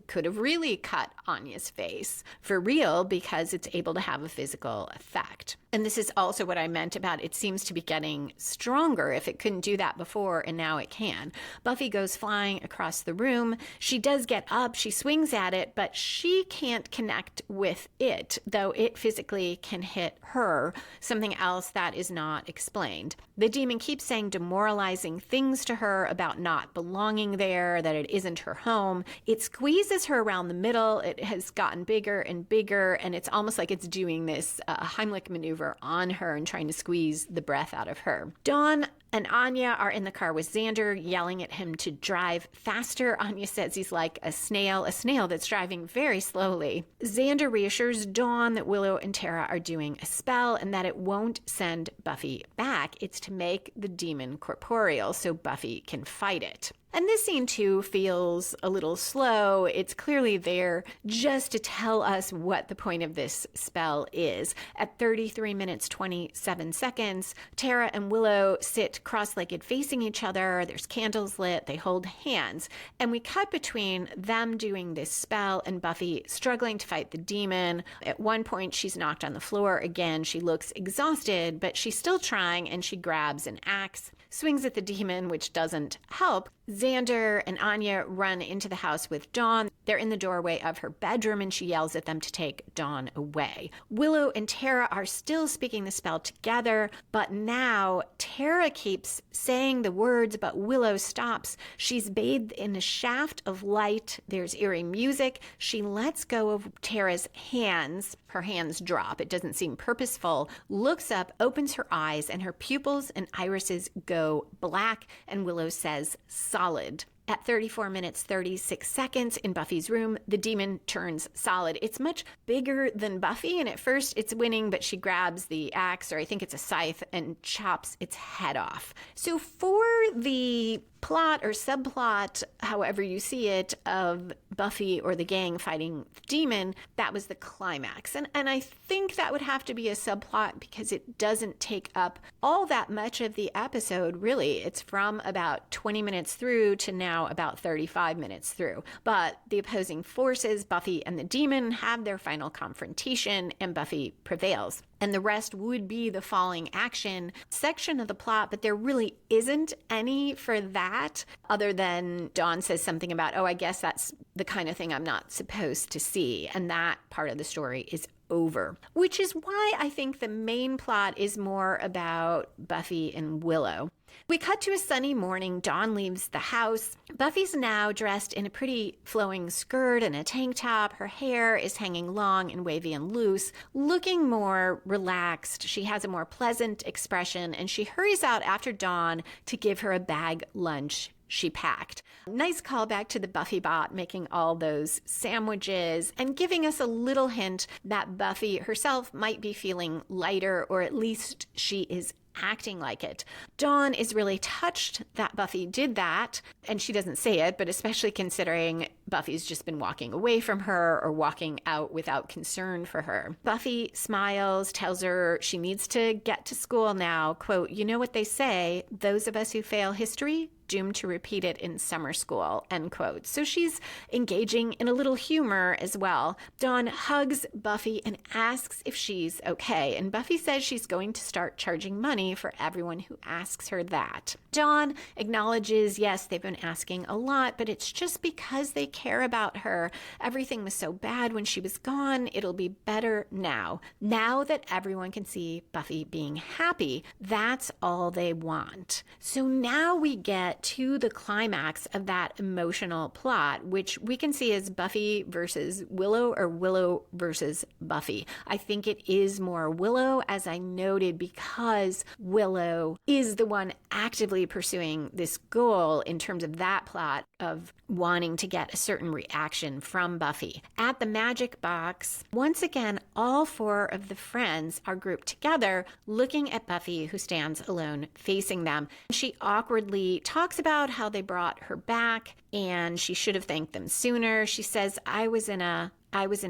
could have really cut Anya's face for real because it's able to have a physical effect. And this is also what I meant about it seems to be getting stronger if it couldn't do that before and now it can. Buffy goes flying across the room. She does get up, she swings at it, but she can't connect with it, though it physically can hit her, something else that is not explained. The demon keeps saying demoralizing things to her about not belonging there, that it isn't her home. It squeezes her around the middle. It has gotten bigger and bigger, and it's almost like it's doing this Heimlich maneuver on her and trying to squeeze the breath out of her. Dawn and Anya are in the car with Xander, yelling at him to drive faster. Anya says he's like a snail that's driving very slowly. Xander reassures Dawn that Willow and Tara are doing a spell and that it won't send Buffy back. It's to make the demon corporeal so Buffy can fight it. And this scene, too, feels a little slow. It's clearly there just to tell us what the point of this spell is. At 33 minutes, 27 seconds, Tara and Willow sit cross-legged facing each other. There's candles lit. They hold hands. And we cut between them doing this spell and Buffy struggling to fight the demon. At one point, she's knocked on the floor again. She looks exhausted, but she's still trying, and she grabs an axe, swings at the demon, which doesn't help. Xander and Anya run into the house with Dawn. They're in the doorway of her bedroom, and she yells at them to take Dawn away. Willow and Tara are still speaking the spell together, but now Tara keeps saying the words, but Willow stops. She's bathed in a shaft of light. There's eerie music. She lets go of Tara's hands. Her hands drop. It doesn't seem purposeful. Looks up, opens her eyes, and her pupils and irises go black, and Willow says, "Solid." At 34 minutes, 36 seconds in Buffy's room, the demon turns solid. It's much bigger than Buffy, and at first it's winning, but she grabs the axe, or I think it's a scythe, and chops its head off. So for the plot or subplot, however you see it, of Buffy or the gang fighting the demon, that was the climax. And I think that would have to be a subplot because it doesn't take up all that much of the episode, really. It's from about 20 minutes through to now about 35 minutes through. But the opposing forces, Buffy and the demon, have their final confrontation, and Buffy prevails. And the rest would be the falling action section of the plot, but there really isn't any for that, other than Dawn says something about, oh, I guess that's the kind of thing I'm not supposed to see. And that part of the story is over, which is why I think the main plot is more about Buffy and Willow. We cut to a sunny morning. Dawn leaves the house. Buffy's now dressed in a pretty flowing skirt and a tank top. Her hair is hanging long and wavy and loose, looking more relaxed. She has a more pleasant expression, and she hurries out after Dawn to give her a bag lunch she packed. Nice callback to the Buffy bot making all those sandwiches and giving us a little hint that Buffy herself might be feeling lighter, or at least she is acting like it. Dawn is really touched that Buffy did that, and she doesn't say it, but especially considering Buffy's just been walking away from her or walking out without concern for her. Buffy smiles, tells her she needs to get to school now. Quote, "You know what they say, those of us who fail history doomed to repeat it in summer school," end quote. So she's engaging in a little humor as well. Dawn hugs Buffy and asks if she's okay, and Buffy says she's going to start charging money for everyone who asks her that. Dawn acknowledges, yes, they've been asking a lot, but it's just because they care about her. Everything was so bad when she was gone. It'll be better now. Now that everyone can see Buffy being happy, that's all they want. So now we get get to the climax of that emotional plot, which we can see as Buffy versus Willow or Willow versus Buffy. I think it is more Willow, as I noted, because Willow is the one actively pursuing this goal in terms of that plot of wanting to get a certain reaction from Buffy. At the magic box, once again, all four of the friends are grouped together looking at Buffy, who stands alone facing them. She awkwardly talks about how they brought her back and she should have thanked them sooner. She says, I was in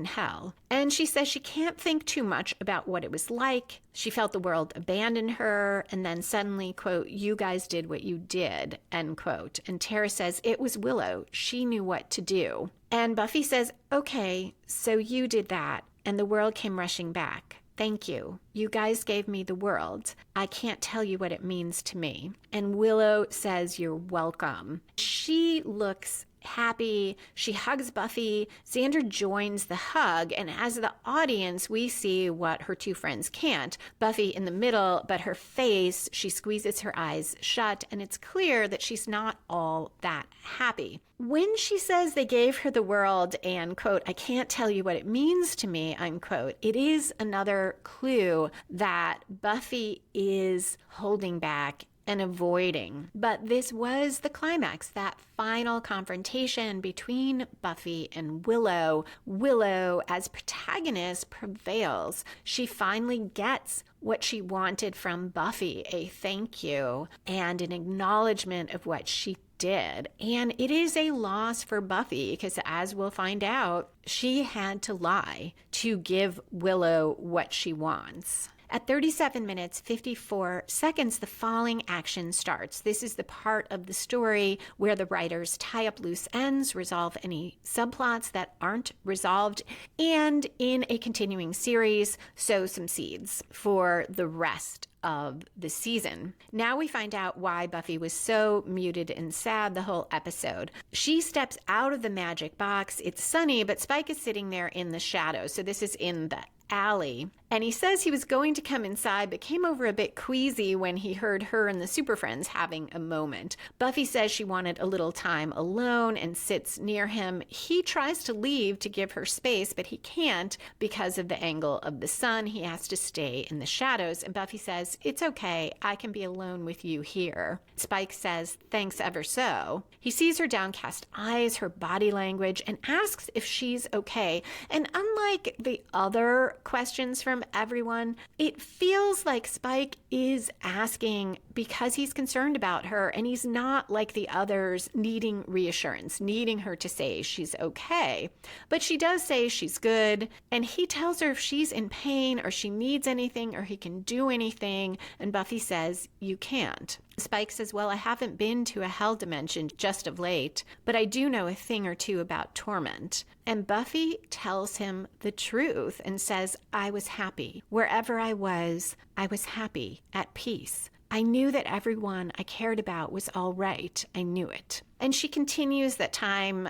hell. And she says she can't think too much about what it was like. She felt the world abandon her. And then suddenly, quote, you guys did what you did, end quote. And Tara says, it was Willow. She knew what to do. And Buffy says, okay, so you did that. And the world came rushing back. Thank you. You guys gave me the world. I can't tell you what it means to me. And Willow says, you're welcome. She looks happy. She hugs Buffy. Xander joins the hug. And as the audience, we see what her two friends can't. Buffy in the middle, but her face, she squeezes her eyes shut. And it's clear that she's not all that happy. When she says they gave her the world and, quote, I can't tell you what it means to me, unquote, it is another clue that Buffy is holding back and avoiding. But this was the climax, that final confrontation between Buffy and Willow. Willow, as protagonist, prevails. She finally gets what she wanted from Buffy, a thank you and an acknowledgement of what she did. And it is a loss for Buffy because, as we'll find out, she had to lie to give Willow what she wants. At 37 minutes, 54 seconds, the following action starts. This is the part of the story where the writers tie up loose ends, resolve any subplots that aren't resolved, and in a continuing series, sow some seeds for the rest of the season. Now we find out why Buffy was so muted and sad the whole episode. She steps out of the magic box. It's sunny, but Spike is sitting there in the shadows. So this is in the alley. And he says he was going to come inside, but came over a bit queasy when he heard her and the Super Friends having a moment. Buffy says she wanted a little time alone and sits near him. He tries to leave to give her space, but he can't because of the angle of the sun. He has to stay in the shadows. And Buffy says, it's okay. I can be alone with you here. Spike says, thanks ever so. He sees her downcast eyes, her body language, and asks if she's okay. And unlike the other questions from everyone, it feels like Spike is asking because he's concerned about her, and he's not like the others needing reassurance, needing her to say she's okay. But she does say she's good, and he tells her if she's in pain or she needs anything or he can do anything, and Buffy says, you can't. Spike says, well, I haven't been to a hell dimension just of late, but I do know a thing or two about torment. And Buffy tells him the truth and says, I was happy. Wherever I was happy, at peace. I knew that everyone I cared about was all right. I knew it. And she continues that time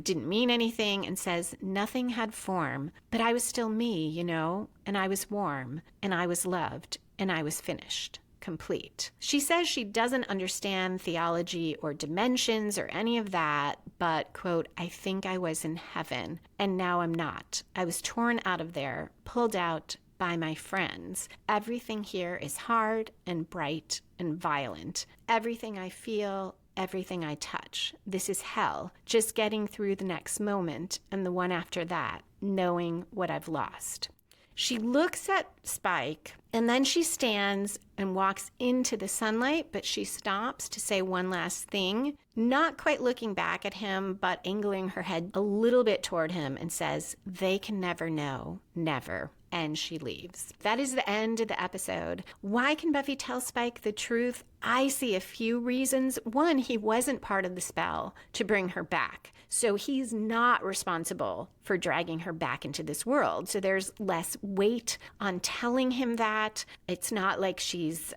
didn't mean anything and says, nothing had form, but I was still me, you know, and I was warm, and I was loved, and I was finished. Complete. She says she doesn't understand theology or dimensions or any of that, but, quote, I think I was in heaven, and now I'm not. I was torn out of there, pulled out by my friends. Everything here is hard and bright and violent. Everything I feel, everything I touch. This is hell. Just getting through the next moment and the one after that, knowing what I've lost. She looks at Spike, and then she stands and walks into the sunlight, but she stops to say one last thing, not quite looking back at him, but angling her head a little bit toward him and says, they can never know, never. And she leaves. That is the end of the episode. Why can Buffy tell Spike the truth? I see a few reasons. One, he wasn't part of the spell to bring her back. So he's not responsible for dragging her back into this world. So there's less weight on telling him that. It's not like she's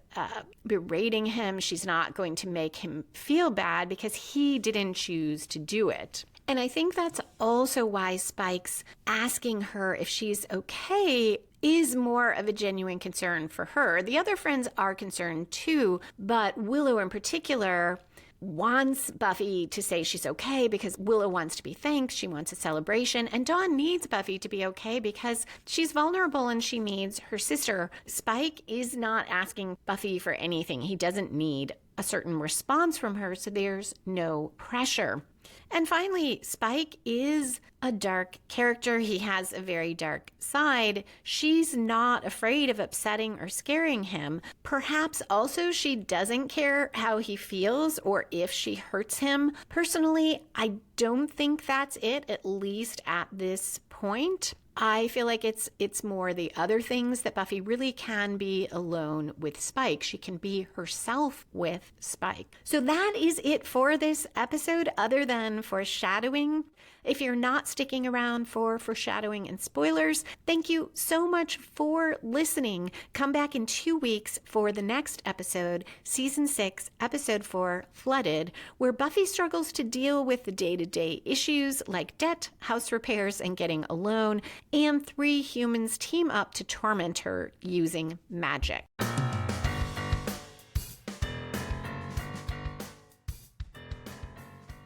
berating him. She's not going to make him feel bad because he didn't choose to do it. And I think that's also why Spike's asking her if she's okay is more of a genuine concern for her. The other friends are concerned too, but Willow in particular, wants Buffy to say she's okay because Willow wants to be thanked. She wants a celebration. And Dawn needs Buffy to be okay because she's vulnerable and she needs her sister. Spike is not asking Buffy for anything. He doesn't need a certain response from her, so there's no pressure. And finally, Spike is a dark character. He has a very dark side. She's not afraid of upsetting or scaring him. Perhaps also she doesn't care how he feels or if she hurts him. Personally, I don't think that's it, at least at this point. I feel like it's more the other things that Buffy really can be alone with Spike. She can be herself with Spike. So that is it for this episode, other than foreshadowing. If you're not sticking around for foreshadowing and spoilers, thank you so much for listening. Come back in 2 weeks for the next episode, Season 6, Episode 4, Flooded, where Buffy struggles to deal with the day-to-day issues like debt, house repairs, and getting alone, and 3 humans team up to torment her using magic.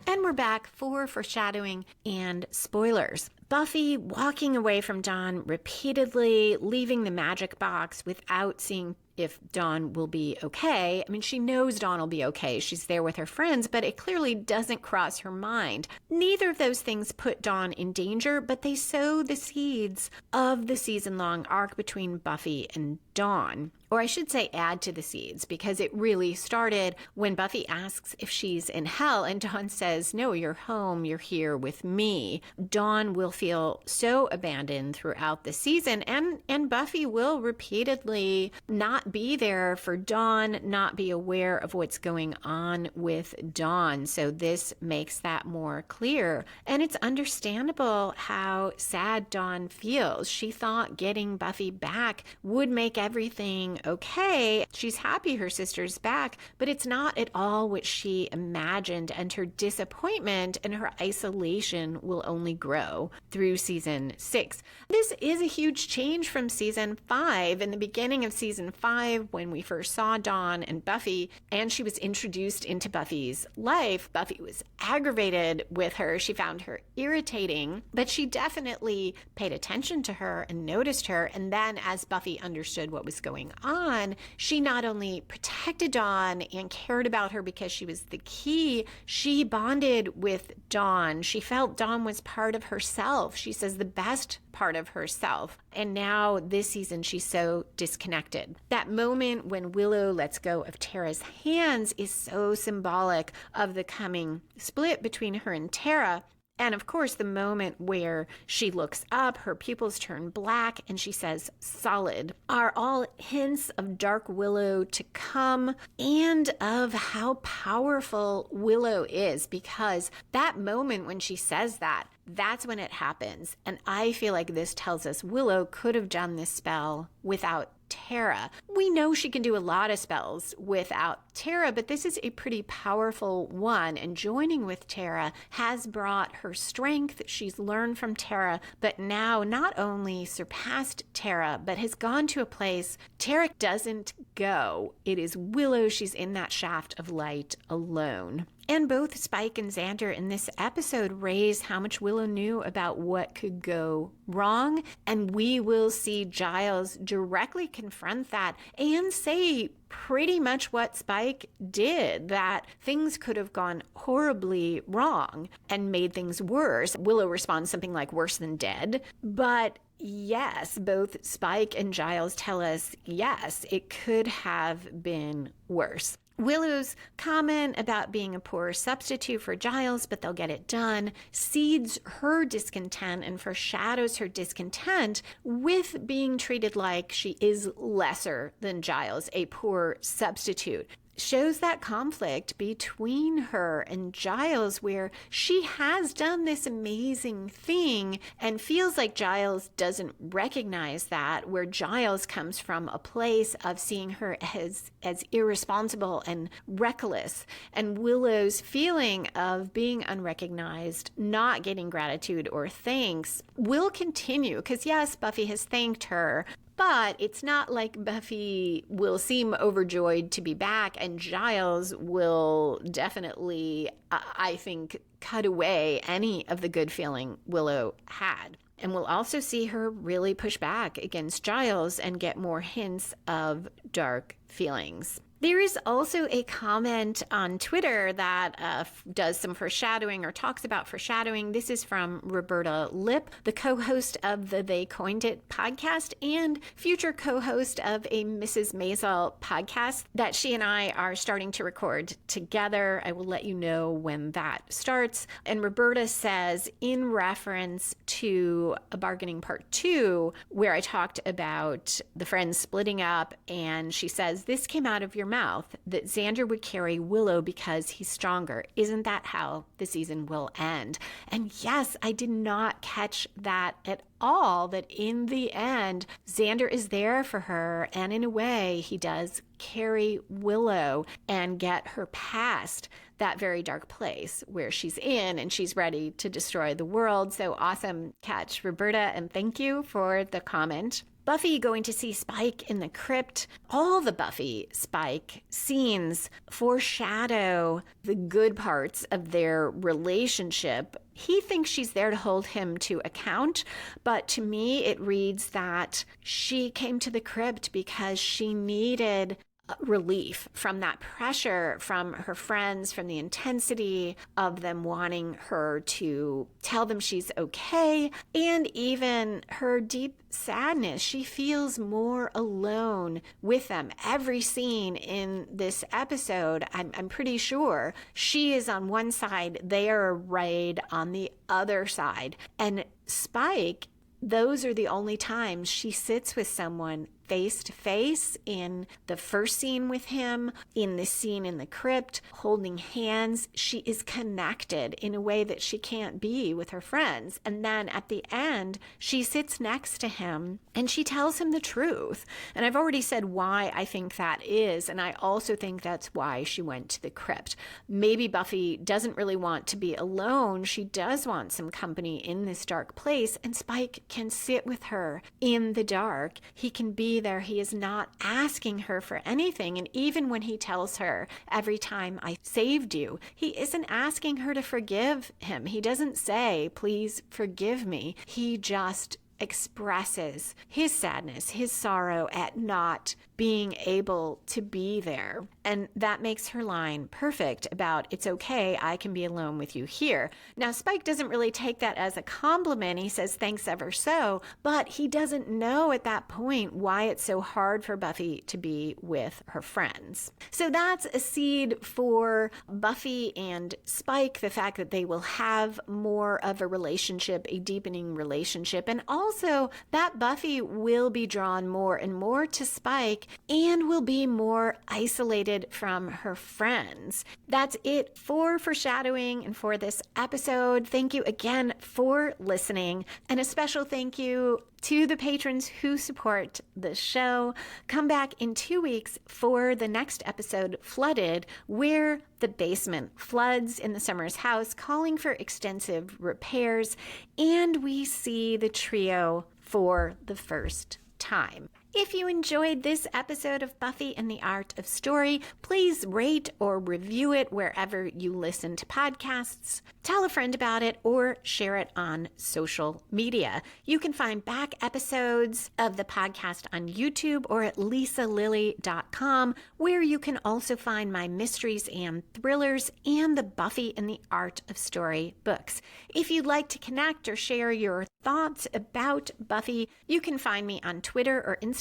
And we're back for foreshadowing and spoilers. Buffy walking away from Dawn repeatedly, leaving the magic box without seeing if Dawn will be okay. I mean, she knows Dawn will be okay. She's there with her friends, but it clearly doesn't cross her mind. Neither of those things put Dawn in danger, but they sow the seeds of the season-long arc between Buffy and Dawn. Or I should say add to the seeds, because it really started when Buffy asks if she's in hell and Dawn says, no, you're home, you're here with me. Dawn will feel so abandoned throughout the season, and Buffy will repeatedly not be there for Dawn, not be aware of what's going on with Dawn. So this makes that more clear. And it's understandable how sad Dawn feels. She thought getting Buffy back would make everything okay. She's happy her sister's back, but it's not at all what she imagined, and her disappointment and her isolation will only grow through season 6. This is a huge change from season 5. In the beginning of season 5, when we first saw Dawn and Buffy, and she was introduced into Buffy's life, Buffy was aggravated with her. She found her irritating, but she definitely paid attention to her and noticed her. And then as Buffy understood what was going on, she not only protected Dawn and cared about her because she was the key, she bonded with Dawn. She felt Dawn was part of herself. She says the best part of herself. And now this season, she's so disconnected. That moment when Willow lets go of Tara's hands is so symbolic of the coming split between her and Tara. And of course, the moment where she looks up, her pupils turn black, and she says, solid, are all hints of Dark Willow to come and of how powerful Willow is, because that moment when she says that, that's when it happens. And I feel like this tells us Willow could have done this spell without Tara. We know she can do a lot of spells without Tara, but this is a pretty powerful one, and joining with Tara has brought her strength. She's learned from Tara, but now not only surpassed Tara, but has gone to a place Tara doesn't go. It is Willow. She's in that shaft of light alone. And both Spike and Xander in this episode raise how much Willow knew about what could go wrong. And we will see Giles directly confront that and say pretty much what Spike did, that things could have gone horribly wrong and made things worse. Willow responds something like worse than dead. But yes, both Spike and Giles tell us, yes, it could have been worse. Willow's comment about being a poor substitute for Giles, but they'll get it done, seeds her discontent and foreshadows her discontent with being treated like she is lesser than Giles, a poor substitute. Shows that conflict between her and Giles, where she has done this amazing thing and feels like Giles doesn't recognize that, where Giles comes from a place of seeing her as irresponsible and reckless. And Willow's feeling of being unrecognized, not getting gratitude or thanks will continue, because yes, Buffy has thanked her, But it's not like Buffy will seem overjoyed to be back, and Giles will definitely, I think, cut away any of the good feeling Willow had. And we'll also see her really push back against Giles and get more hints of dark feelings. There is also a comment on Twitter that does some foreshadowing or talks about foreshadowing. This is from Roberta Lipp, the co-host of the They Coined It podcast and future co-host of a Mrs. Maisel podcast that she and I are starting to record together. I will let you know when that starts. And Roberta says, in reference to a bargaining part 2, where I talked about the friends splitting up, and she says, this came out of your mouth that Xander would carry Willow because he's stronger. Isn't that how the season will end? And yes, I did not catch that at all, that in the end, Xander is there for her, and in a way, he does carry Willow and get her past that very dark place where she's in and she's ready to destroy the world. So awesome catch, Roberta, and thank you for the comment. Buffy going to see Spike in the crypt. All the Buffy Spike scenes foreshadow the good parts of their relationship. He thinks she's there to hold him to account, but to me it reads that she came to the crypt because she needed relief from that pressure from her friends, from the intensity of them wanting her to tell them she's okay, and even her deep sadness. She feels more alone with them. Every scene in this episode, I'm pretty sure she is on one side, they are right on the other side. And Spike, those are the only times she sits with someone face to face, in the first scene with him, in the scene in the crypt, holding hands. She is connected in a way that she can't be with her friends. And then at the end, she sits next to him and she tells him the truth. And I've already said why I think that is. And I also think that's why she went to the crypt. Maybe Buffy doesn't really want to be alone. She does want some company in this dark place. And Spike can sit with her in the dark. He can be there. He is not asking her for anything. And even when he tells her, every time I saved you, he isn't asking her to forgive him. He doesn't say, please forgive me. He just expresses his sadness, his sorrow at not being able to be there. And that makes her line perfect about, it's okay, I can be alone with you here. Now, Spike doesn't really take that as a compliment. He says, thanks ever so, but he doesn't know at that point why it's so hard for Buffy to be with her friends. So that's a seed for Buffy and Spike, the fact that they will have more of a relationship, a deepening relationship, and also that Buffy will be drawn more and more to Spike and will be more isolated from her friends. That's it for foreshadowing and for this episode. Thank you again for listening, and a special thank you to the patrons who support the show. Come back in 2 weeks for the next episode, Flooded, where the basement floods in the Summers house, calling for extensive repairs, and we see the trio for the first time. If you enjoyed this episode of Buffy and the Art of Story, please rate or review it wherever you listen to podcasts. Tell a friend about it or share it on social media. You can find back episodes of the podcast on YouTube or at lisalilly.com, where you can also find my mysteries and thrillers and the Buffy and the Art of Story books. If you'd like to connect or share your thoughts about Buffy, you can find me on Twitter or Instagram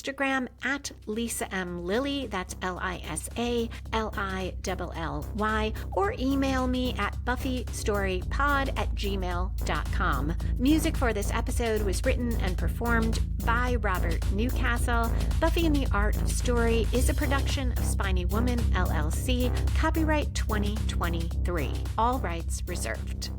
at Lisa M. Lilly, that's LISALILLY, or email me at buffystorypod@gmail.com. Music for this episode was written and performed by Robert Newcastle. Buffy and the Art of Story is a production of Spiny Woman, LLC, copyright 2023. All rights reserved.